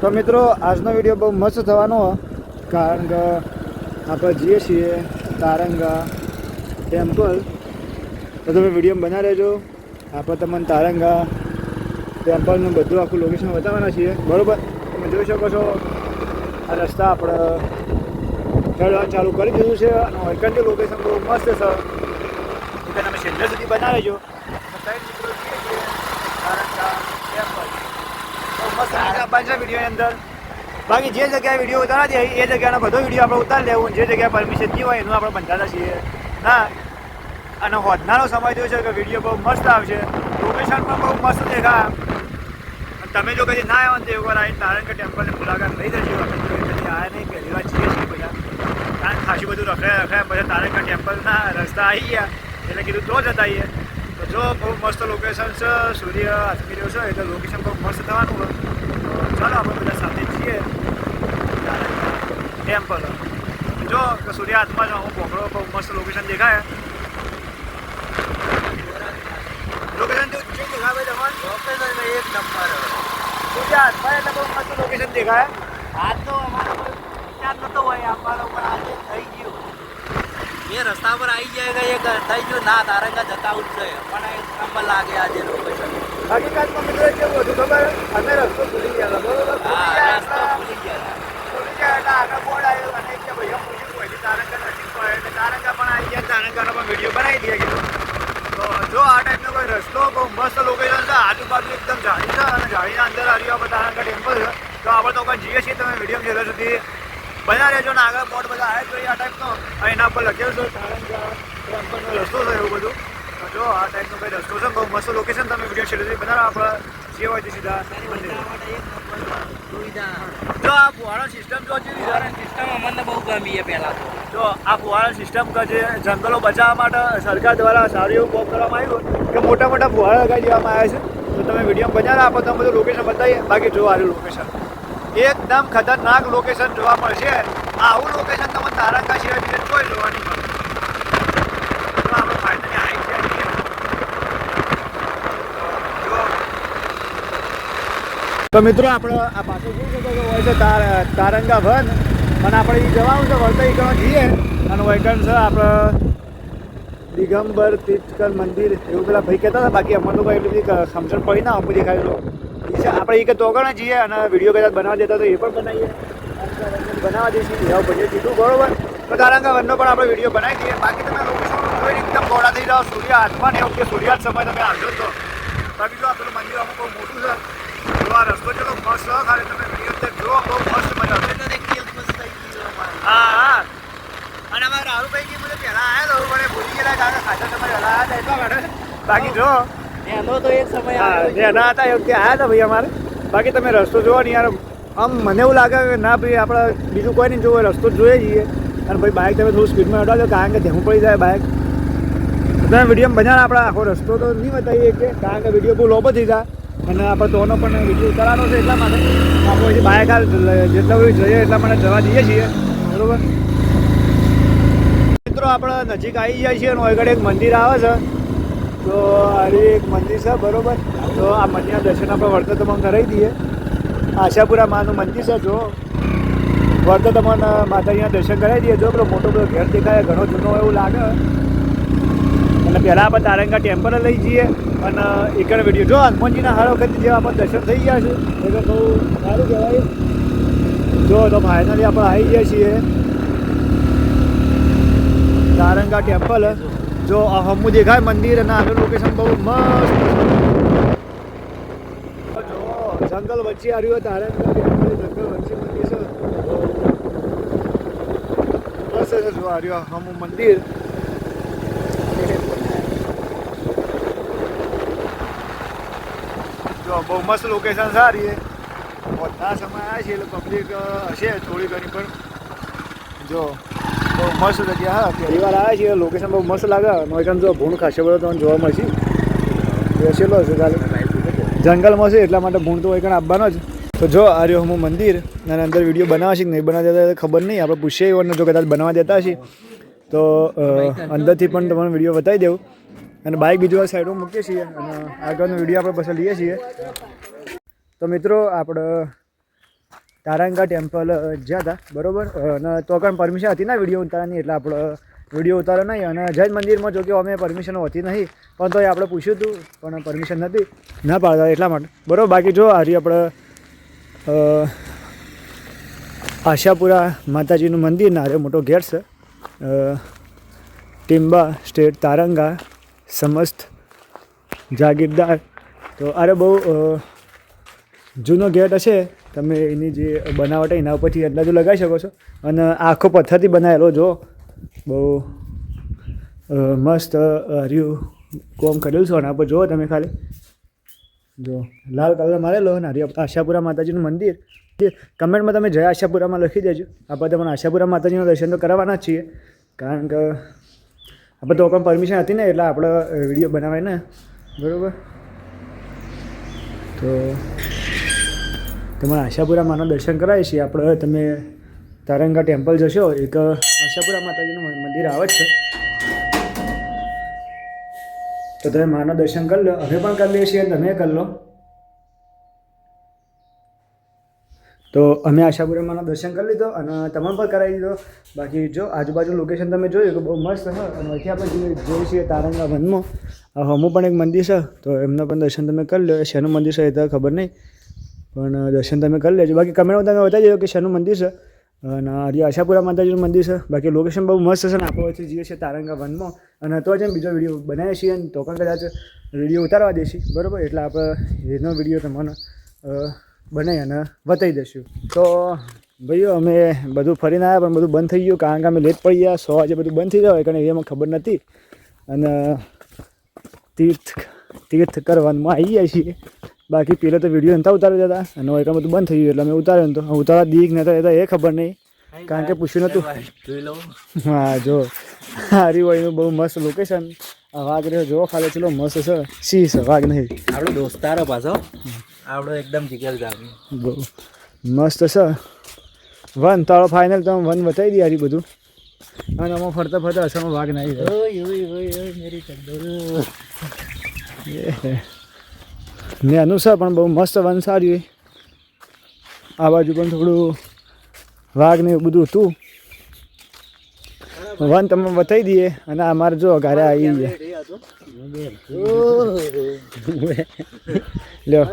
તો મિત્રો આજનો વિડીયો બહુ મસ્ત થવાનો કારણ કે આપણે જઈએ છીએ તારંગા ટેમ્પલ. તો તમે વિડીયો બનાવી લેજો. આપણે તમને તારંગા ટેમ્પલનું બધું આખું લોકેશન બતાવવાના છીએ. બરાબર, તમે જોઈ શકો છો આ રસ્તા આપણે ચડવાનું ચાલુ કરી દીધું છે અને વૈકલ્પિક લોકેશન બહુ મસ્ત છે. એટલે તમે છેલ્લે સુધી બનાવી લેજો. મસ્ત આપવાની વિડીયોની અંદર. બાકી જે જગ્યાએ વિડીયો ઉતારા દે એ જગ્યાનો બધો વિડીયો આપણે ઉતારી લેવું. જે જગ્યાએ પરમિશન નહીં હોય એનું આપણે બંધાતા છીએ ના. અને હોદનારો સમય થયો છે કે વિડીયો બહુ મસ્ત આવશે. લોકેશન પણ બહુ મસ્ત દેખાય. તમે જો કદી ના આવ્યો ને તો એકવાર આવીને તારંગા ટેમ્પલની મુલાકાત લઈ જજો. અમે કદી આવ્યા નહીં, પહેલી વાર છીએ બધા. કારણ ખાસી બધું રખડ્યા પછી તારંગા ટેમ્પલના રસ્તા આવી ગયા એટલે કીધું તો જતા આવીએ. તો જો બહુ મસ્ત લોકેશન છે. સૂર્ય આથમી રહ્યો છે એટલે લોકેશન બહુ મસ્ત થવાનું હોય. તો ચાલો આપણે બધા સાથે છીએ ટેમ્પલ. જો કે સૂર્ય હાથમાં જ હું પકડો બહુ મસ્ત લોકેશન દેખાય. લોકેશન જો દેખાય ભાઈ તમારે લોકેશન એક નંબર. સૂર્ય હાથમાં એટલે બહુ મસ્ત લોકેશન દેખાય. હાથ તો અમારો વિચાર નતો હોય અમારા ઉપર આજે થઈ ગયું. એ રસ્તા પર આવી જાય એક થઈ ગયું ના તારંગા જતા જ છે પણ એક નંબર લાગે આજે લોકેશન. હકીકતમાં મિત્રો કેવું હતું ખબર? અમે રસ્તો ભૂલી ગયા બરોબર. રસ્તો ભૂલી ગયા એટલે આગળ બોર્ડ આવ્યો અને કે ભાઈ પૂછ્યું હોય તારંગા નજીક પડે એટલે તારંગા પણ આવી ગયા. તારંગાનો પણ વિડીયો બનાવી દઈએ કીધું. તો જો આ ટાઈપનો કોઈ રસ્તો બહુ મસ્ત લોકેશન છે. આજુબાજુ એકદમ ઝાડી છે અને ઝાડીના અંદર આવ્યું આપણે તારંગા ટેમ્પલ છે. તો આપણે તો કોઈ જઈએ છીએ. તમે વિડીયો છેલ્લે સુધી બનાવી લેજો ને આગળ બોર્ડ બધા આવે જોઈએ આ ટાઈપનો. એના પર લખેલું છે તારંગા ટેમ્પલનો રસ્તો છે એવું બધું. તો જો આ ટાઈપનો કોઈ રસ્તો છે બહુ મસ્ત લોકેશન. તમે વિડીયો છેલ્લે સુધી બનાવો. આપણે જે હોય તે સીધા જો આ ફુવારો સિસ્ટમ જો સિસ્ટમ અમને બહુ ગમી છે પહેલાં તો. જો આ ફુવારો સિસ્ટમ કે જે જંગલો બચાવવા માટે સરકાર દ્વારા સારું એવું કામ કરવામાં આવ્યું કે મોટા મોટા ફુવારા લગાવી દેવામાં આવ્યા છે. તો તમે વિડીયો બનાવો આપણે તમે બધું લોકેશન બતાવીએ. બાકી જો આનું લોકેશન એકદમ ખતરનાક લોકેશન જોવા મળશે. આવું લોકેશન તમને તારંગા સિવાય બીજે કોઈ જોવા નહીં મળે. તો આપણે ફાઇનલી આવી ગયા છીએ. તો મિત્રો આપણે આ પાછળ જોઈ શકો છો હોય છે તારંગા વન અને આપણે એ જવાનું છે વળતા એ કરવા જઈએ. અને વૈકણ છે આપણે દિગંબર તીર્થકર મંદિર એવું પેલા ભાઈ કહેતા હતા. બાકી અમને તો કોઈ એટલી બધી સમજણ પડી ના અમુક દેખાય તો આપણે એ કે તોગણા જઈએ અને વિડીયો કદાચ બનાવવા દેતા તો એ પણ બનાવીએ. બનાવવા દઈશું એવા બજેટ કીધું બરોબર. તો તારંગા વનનો પણ આપણે વિડીયો બનાવી દઈએ. બાકી તમે લોકેશન જોઈને એકદમ ગોળા થઈ જાઓ. સૂર્ય હાથમાં ને એવું કે સૂર્યાસ્ત સમય તમે આવજો તો. બાકી જો આ પેલું મંદિર અમુક બહુ મોટું છે. જો આ રસ્તો ચલો મસ્ત છે. ખાલી તમે વિડીયો જો બહુ મસ્ત મજા આવશે. હા હા. અને અમારે રાહુલભાઈ જી મને પહેલાં આવ્યા તો મને ભૂલી ગયેલા કારણ ખાતા તમારે પહેલાં આવ્યા હતા એટલા માટે. બાકી જો એનો તો એક સમય એના હતા એ વખતે આવ્યા હતા ભાઈ અમારે. બાકી તમે રસ્તો જોવો ને યાર આમ મને એવું લાગે કે ના ભાઈ આપણે બીજું કોઈ નહીં જોવો રસ્તો જોઈએ જઈએ. અને ભાઈ બાઇક તમે થોડું સ્પીડમાં હટાવજો કારણ કે ધેવું પડી જાય બાઇક. તમે વિડીયો બનાવે આપણે આખો રસ્તો તો નહીં બતાવીએ કે કારણ કે વિડીયો બહુ લોબો થઈ જાય. અને આપણે તોનો પણ વિડીયો ઉતારવાનો છે એટલા માટે આપણે પછી બાઇક જેટલા બધી જોઈએ એટલા માટે જવા દઈએ છીએ બરાબર. મિત્રો આપણે નજીક આવી જાય છીએ અને આગળ એક મંદિર આવે છે. તો આ એક મંદિર છે બરાબર. તો આ મંદિરના દર્શન આપણે વળતા તમને કરાવી દઈએ. આશાપુરા માનું મંદિર છે. જો વળતા તમને માતાજીના દર્શન કરાવી દઈએ. જો પેલો મોટો બધો ઘેર દેખાય ઘણો જૂનો એવું લાગે. અને પહેલાં આપણે તારંગા ટેમ્પલ લઈ જઈએ અને એકડ વિડીયો જો હનુમાનજીના હર વખત જેવા આપણે દર્શન થઈ ગયા છે એટલે બહુ સારું કહેવાય. જો તો ફાઇનલી આપણે આવી ગયા છીએ તારંગા ટેમ્પલ. જો હમું દેખાય મંદિર અને આગળ લોકેશન બહુ મસ્ત. જો જંગલ વચ્ચે આવ્યું તારંગા ટેમ્પલ જંગલ વચ્ચે મંદિર છે. બસ જો આવ્યું હમું મંદિર. જો બહુ મસ્ત લોકેશન સારી છે. બધા સમય આવે છે એટલે પબ્લિક હશે થોડી ઘણી પણ જો બહુ મસ્ત જગ્યા. હા પહેલી વાર આવે છે લોકેશન બહુ મસ્ત લાગે. નોઈકન જો ભૂણ ખાસે બધો તમને જોવા મળશે. બેસેલો હશે કાલે જંગલમાં છે એટલા માટે ભૂણ તો વૈકણ આવવાનો જ. તો જો આ રહ્યો હું મંદિર અને અંદર વિડીયો બનાવે છે કે નહીં બનાવવા દેતા ખબર નહીં. આપણે પૂછીએ એવાને જો કદાચ બનાવવા દેતા હશે તો અંદરથી પણ તમને વિડીયો બતાવી દેવું. અને બાઇક બીજું આ સાઈડમાં મૂકીએ છીએ અને આગળનો વિડીયો આપણે પછી લઈએ છીએ. તો મિત્રો આપણે તારંગા ટેમ્પલ જ્યાં હતા બરાબર. અને તો પણ પરમિશન હતી ને વિડીયો ઉતારવાની, એટલે આપણે વિડીયો ઉતાર્યો નહીં. અને જૈન મંદિરમાં જો કે અમે પરમિશન હોતી નહીં, પણ તો આપણે પૂછ્યું હતું પણ પરમિશન નથી, ના પાડતા એટલા માટે બરાબર. બાકી જો હારી આપણે આશાપુરા માતાજીનું મંદિર ના હારે મોટો ગેટ છે. ટીમ્બા સ્ટેટ તારંગા સમસ્ત જાગીરદાર. તો અરે બહુ જૂનો ગેટ હશે, તમે એની જે બનાવટ એના ઉપરથી અંદાજો લગાવી શકો છો. અને આખો પથ્થરથી બનાવેલો જો બહુ મસ્ત હર્યું કોમ કરેલું છે. આના પર જુઓ તમે ખાલી જો લાલ કલર મારેલો ને હરી આશાપુરા માતાજીનું મંદિર. કમેન્ટમાં તમે જય આશાપુરામાં લખી દેજો. આપણે તમને આશાપુરા માતાજીનું દર્શન તો કરવાના જ છીએ, કારણ કે આપણે તો પણ પરમિશન હતી ને એટલે આપણે વિડીયો બનાવાય ને બરાબર. તો તમારા આશાપુરા માના દર્શન કરાવીએ છીએ આપણે. તમે તારંગા ટેમ્પલ જશો, એક આશાપુરા માતાજીનું મંદિર આવે જ છે, તો તમે માના દર્શન કરી લો. અમે પણ કરી લઈએ છીએ, તમે કરી લો. તો અમે આશાપુરા માના દર્શન કરી લીધો અને તમે પણ કરાવી દીધો. બાકી જો આજુબાજુ લોકેશન તમે જોયું કે બહુ મસ્ત છે. અને અહીંથી આપણે જોઈએ છીએ તારંગા વનમાં હમું પણ એક મંદિર છે, તો એમના પણ દર્શન તમે કરી લો. શેનું મંદિર છે એ તો ખબર નહીં, પણ દર્શન તમે કરી લેજો. બાકી કમેન્ટમાં તમે બતાવી દેજો કે શેનું મંદિર છે. અને હજી આશાપુરા માતાજીનું મંદિર છે. બાકી લોકેશન બહુ મસ્ત છે ને આપણે વચ્ચે જઈએ છીએ તારંગા વનમાં. અને તો જ એમ બીજો વિડીયો બનાવીએ છીએ ને તો પણ કદાચ વિડીયો ઉતારવા દઈશું બરાબર. એટલે આપણે એનો વિડીયો તમને બનાવી અને બતાવી દઈશું. તો ભાઈઓ અમે બધું ફરીને આવ્યા, પણ બધું બંધ થઈ ગયું, કારણ કે અમે લેટ પડી ગયા. 100 વાગે બધું બંધ થઈ જાય, કારણ એમાં ખબર નથી. અને તીર્થ કરવાનું આવી જાય છીએ. બાકી પહેલાં તો વિડીયો નહોતા ઉતારી દેતા, અને એકદમ બધું બંધ થઈ ગયું એટલે અમે ઉતાર્યો ને તો ઉતારવા દીક નહોતા દેતા એ ખબર નહીં, કારણ કે પૂછ્યું નહોતું. હા જો હરિવાઈનું બહુ મસ્ત લોકેશન. વાઘ રહ્યો જો ખાલી ચલો મસ્ત છે. સી છે વાઘ નહીં, આપણો દોસ્તારો પાછો આપણો એકદમ જીગર જામી બહુ મસ્ત છે. વન તાળો ફાઇનલ તમે વન બતાવી દઈએ હારી બધું. અને આમાં ફરતા ફરતા હસમાં વાઘ નાખી ને એનું છે, પણ બહુ મસ્ત વન સારી. આ બાજુ પણ થોડું વાઘ ને એવું બધું હતું. વન તમે બતાવી દઈએ. અને અમારે જો ઘરે આવી ગયા લ્યો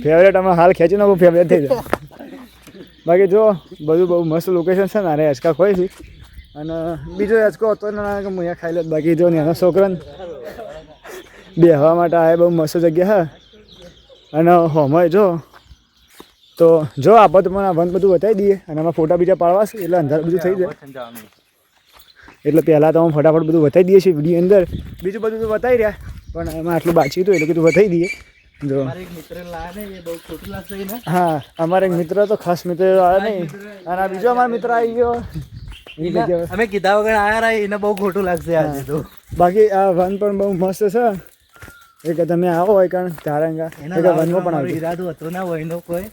ફેવરેટ અમે હાલ ખેંચી નાખું, ફેવરેટ થઈ જાય. બાકી જો બધું બહુ મસ્ત લોકેશન છે ને. અરે હિંચકા ખોઈ છે. અને બીજો હિંચકો હતો ને કે હું અહીંયા ખાઈ લે. બાકી જો ને એના છોકરાને બેહવા માટે આ બહુ મસ્ત જગ્યા છે. અને હોમય જો તો જો આપણે તો મને વન બધું બતાવી દઈએ. અને આમાં ફોટા બીજા પાડવા છે એટલે અંધાર બધું થઈ જાય, એટલે પહેલાં તો હું ફટાફટ બધું બતાવી દઈએ છીએ વિડીયો અંદર. બીજું બધું તો બતાવી રહ્યા, પણ એમાં આટલું બાકી હતું એટલે કીધું બતાવી દઈએ. જો હા અમારે એક મિત્ર તો ખાસ મિત્ર આવ્યા નહીં, અને આ બીજો અમારો મિત્ર આવી ગયો. અમે કીધા વગર આયા રહ્યા, એને બહુ ખોટું લાગશે આજે તો. બાકી આ વન પણ બહુ મસ્ત છે. એ કે તમે આવો હોય કારણ તારંગા વનમાં પણ આવજો. ઈરાદો હતો ના હોય નો કોઈ.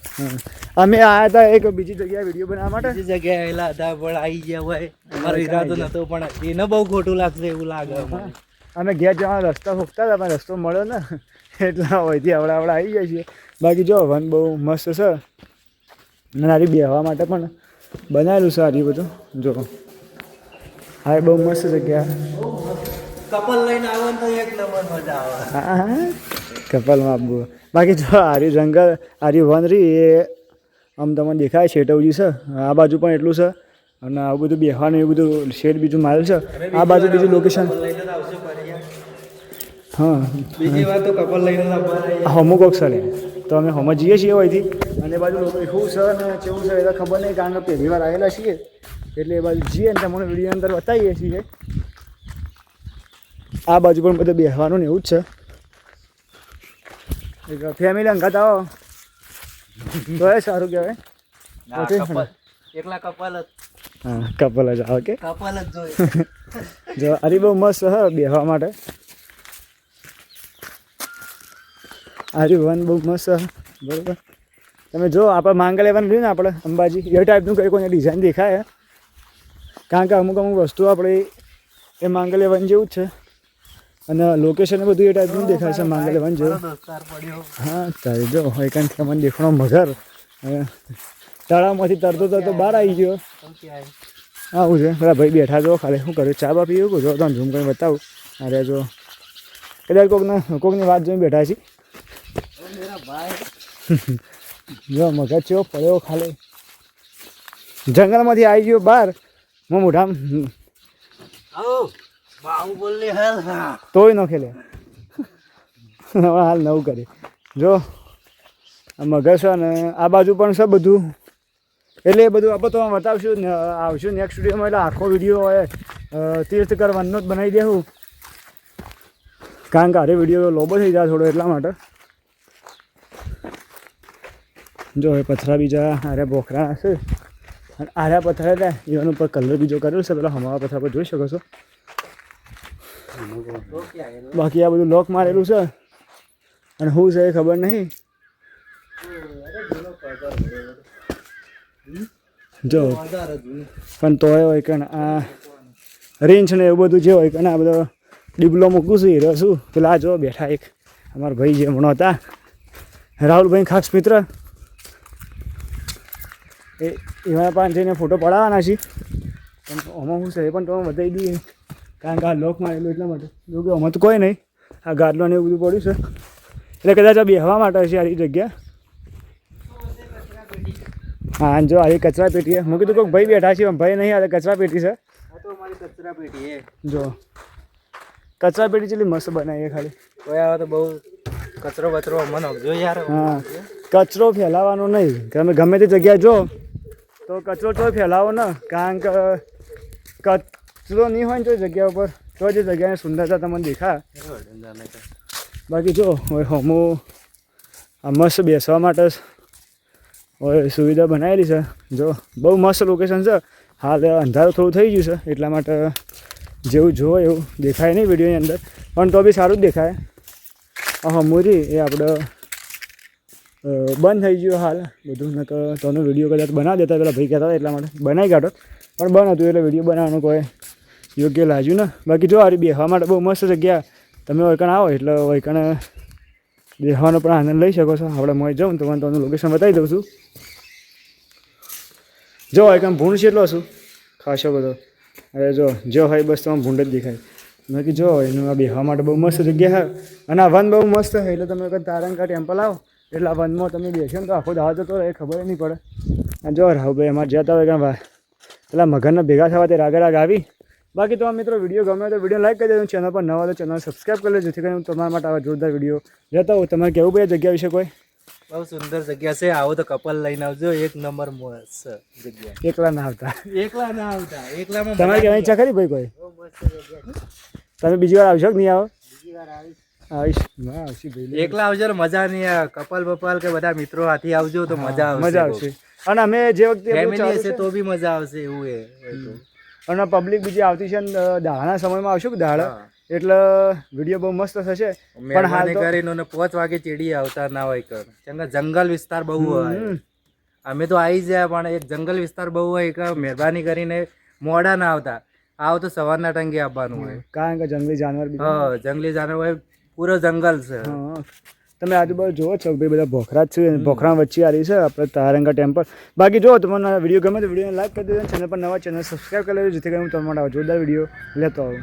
અમે આવ્યા હતા એક બીજી જગ્યાએ વિડીયો બનાવવા માટે. બીજી જગ્યાએ આવેલા હતા પણ આવી ગયા હોય. અમારો ઈરાદો નતો, પણ એને બહુ ખોટું લાગશે એવું લાગે. અમે ઘેર જવાનો રસ્તા ફૂકતા હતા, પણ રસ્તો મળ્યો ને એટલા હોયથી આવડા આવી જાય છે. બાકી જો વન બહુ મસ્ત છે. અને આરી બેહવા માટે પણ બનાવેલું છે આરી બધું. જો હા બહુ મસ્ત જગ્યા. કપલ લઈને આવો ને તો એક નંબર મજા આવે. હા કપલમાં આપવું. બાકી જો આરી જંગલ આરી વન રહી એ આમ તમને દેખાય શેટવજી છે. આ બાજુ પણ એટલું છે. અને આવું બધું બેહવાનું એવું બધું શેડ બીજું મારેલ છે. આ બાજુ બીજું લોકેશન. હા બીજી વાત તો કપલ લઈને અમુક અક્ષરે તો અમે હમ જઈએ છીએ અહીંથી. અને એ બાજુ લોકો શું છે ને કેવું છે એ તો ખબર નહીં, કારણ કે પહેલી વાર આવેલા છીએ એટલે એ બાજુ જઈએ ને તમને વિડીયો અંદર બતાવીએ છીએ. આ બાજુ પણ બધું બેસવાનું ને એવું જ છે. એક ફેમિલી અંગાત આવો તો એ સારું કહેવાય. એકલા કપલ જ. હા કપલ જ આવે કે કપલ જ જોઈએ. જો અરે બહુ મસ્ત હ બેસવા માટે. આરી વન બહુ મસ્ત બરાબર. તમે જો આપણે માંગલ વન રહ્યું ને આપણે અંબાજી એ ટાઈપનું કંઈ કોઈને ડિઝાઇન દેખાય, કારણ કે અમુક વસ્તુ આપણે એ માંગલ વન જેવું જ છે. અને લોકેશન બધું એ ટાઈપનું દેખાય છે માંગલે વન જો. દોસ્તાર પડ્યો. હા તારે જો હોય કાંઈ કે મને દેખાણો મગર તળાવમાંથી તરતો તરતો બહાર આવી ગયો. આવું છે પેલા ભાઈ બેઠા જો ખાલી શું કર્યું ચા બા પીવું જો તમે ઝૂમ કરીને બતાવું. અરે જો કદાચ કોકની વાત જોઈને બેઠા છીએ. જો મગજ ચેવો પડ્યો ખાલી જંગલમાંથી આવી ગયો બહાર મોઢામ તોય ન ખેલે. હવે હાલ નવું કરે જો આ મગર છે ને આ બાજુ પણ છે બધું એટલે એ બધું આપણે તો બતાવશું ને આવશું નેક્સ્ટ વિડીયોમાં એટલે આખો વિડીયો હોય તીર્થ કરવાનો જ બનાવી દેવું કારણ કે આરે વિડીયો લોબો થઈ જાય થોડો એટલા માટે. જો એ પથરા બીજા આર્યા બોખરા હશે અને આર્યા પથરા હતા એવાનો ઉપર કલર બીજો કરેલો છે પેલા હમાવા પથરા પર જોઈ શકો છો. બાકી આ બધું લોક મારેલું છે અને શું છે એ ખબર નહીં. જો પણ તોય હોય કે આ રેન્જ ને એવું બધું જે હોય કે આ બધો ડીબલો મૂકું છું હીરો શું પેલા આ જો બેઠા એક અમારા ભાઈ જે હમણાં હતા રાહુલભાઈ ખાસ મિત્ર એવા પાંચ જઈને ફોટો પડાવવાના છીએ પણ આમાં શું છે એ પણ તમે બતાવી દઈએ કારણ કે આ લોક મારેલું એટલા માટે જો કે આમાં તો કોઈ નહીં આ ગાદલો ને એવું બધું પડ્યું છે એટલે કદાચ આ બેહવા માટે છે આ જગ્યા. હા જો આ કચરા પેટી છે મેં કીધું કોઈક ભાઈ બેઠા છે ભાઈ નહીં આ કચરા પેટી છે. કચરા પેટી જો કચરા પેટી જેટલી મસ્ત બનાવી ખાલી આવે તો બહુ કચરો બચરો મને જો યાર. હા કચરો ફેલાવાનો નહીં તમે ગમે તે જગ્યાએ જો તો કચરો તો ફેલાવો ને કારણ કે કચરો નહીં હોય ને તો જગ્યા ઉપર તો જે જગ્યાની સુંદરતા તમને દેખાય. બાકી જો હવે હમો આ મસ્ત બેસવા માટે હવે સુવિધા બનાવેલી છે જો બહુ મસ્ત લોકેશન છે. હાલ અંધારું થોડું થઈ ગયું છે એટલા માટે જેવું જોવો એવું દેખાય નહીં વિડીયોની અંદર પણ તો બી સારું જ દેખાય. હમુરી એ આપણે બંધ થઈ ગયું હાલ બધું ને તો તોનો વિડીયો કદાચ બનાવી દેતા પેલા ભાઈ કહેતા હતા એટલા માટે બનાવી કાઢો પણ બંધ હતું એટલે વિડીયો બનાવવાનું કોઈ યોગ્ય લાગ્યું ને. બાકી જો આ બેસવા માટે બહુ મસ્ત જગ્યા તમે વૈકણ આવો એટલે વૈકણ બેસવાનો પણ આનંદ લઈ શકો છો. આપણે મોય જાઉં તો મને તમને લોકેશન બતાવી દઉં છું. જો વૈકણ ભૂંડ છે એટલો છું ખાસો બધો અરે જો હોય બસ તમે ભૂંડ જ દેખાય. બાકી જો એનું આ બેસવા માટે બહુ મસ્ત જગ્યા છે અને આ વન બહુ મસ્ત છે એટલે તમે વખત તારંગા ટેમ્પલ આવો એટલે આ વનમાં તમે બેસો ને તો આખો દાવ જતો રહે ખબર નહીં પડે. અને જો રાહુભાઈ અમારે જતા હોય કે ભાઈ પેલા મગરના ભેગા થવા તે રાગે રાગ આવી. બાકી તો મિત્રો વિડીયો ગમે તો વિડીયો લાઈક કરી દેજો. ચેનલ પર નવા તો ચેનલ સબસ્ક્રાઈબ કરી લેજો જેથી કરીને તમારા માટે આવા જોરદાર વિડીયો લેતા હોય. તમારે કેવું ભાઈ જગ્યા વિશે કોઈ બહુ સુંદર જગ્યા છે. આવો તો કપલ લઈને આવજો એક નંબર મસ્ત જગ્યા. એકલા ના આવતા એકલામાં તમારે કહેવાની ઈચ્છા ખરી ભાઈ કોઈ તમે બીજી વાર આવશો કે નહીં આવો? આવીશ ભાઈ એકલા આવજો મજા નહીં આવે. કપલ બપલ કે બધા મિત્રો હાથી આવજો તો મજા આવશે. અને અમે જે વખતે ફેમિલી હશે તો બી મજા આવશે એવું એ. અને પબ્લિક બીજી આવતી છે દાડાના સમયમાં આવશું કે દાડા એટલે વિડીયો બહુ મસ્ત થશે. પણ હાલ કરીને 5 વાગે ચેડી આવતા ના હોય કર જંગલ વિસ્તાર બહુ હોય. અમે તો આવી જાય પણ એક જંગલ વિસ્તાર બહુ હોય કે મહેરબાની કરીને મોડા ના આવતા. આવો તો સવારના ટંગે આવવાનું હોય કારણ કે જંગલી જાનવર જંગલી જાનવર હોય પૂરો જંગલ છે. તમે આજુબાજુ જોવો છો ભાઈ બધા ભોખરા જ છે ભોખરા વચ્ચે આવી છે આપણે તારંગા ટેમ્પલ. બાકી જો તમને વિડીયો ગમે તો વિડીયોને લાઈક કરી દેજો. ચેનલ પર નવા ચેનલ સબસ્ક્રાઈબ કરી લેજો જેથી કરીને હું તમારા જોરદાર વિડીયો લેતો આવું.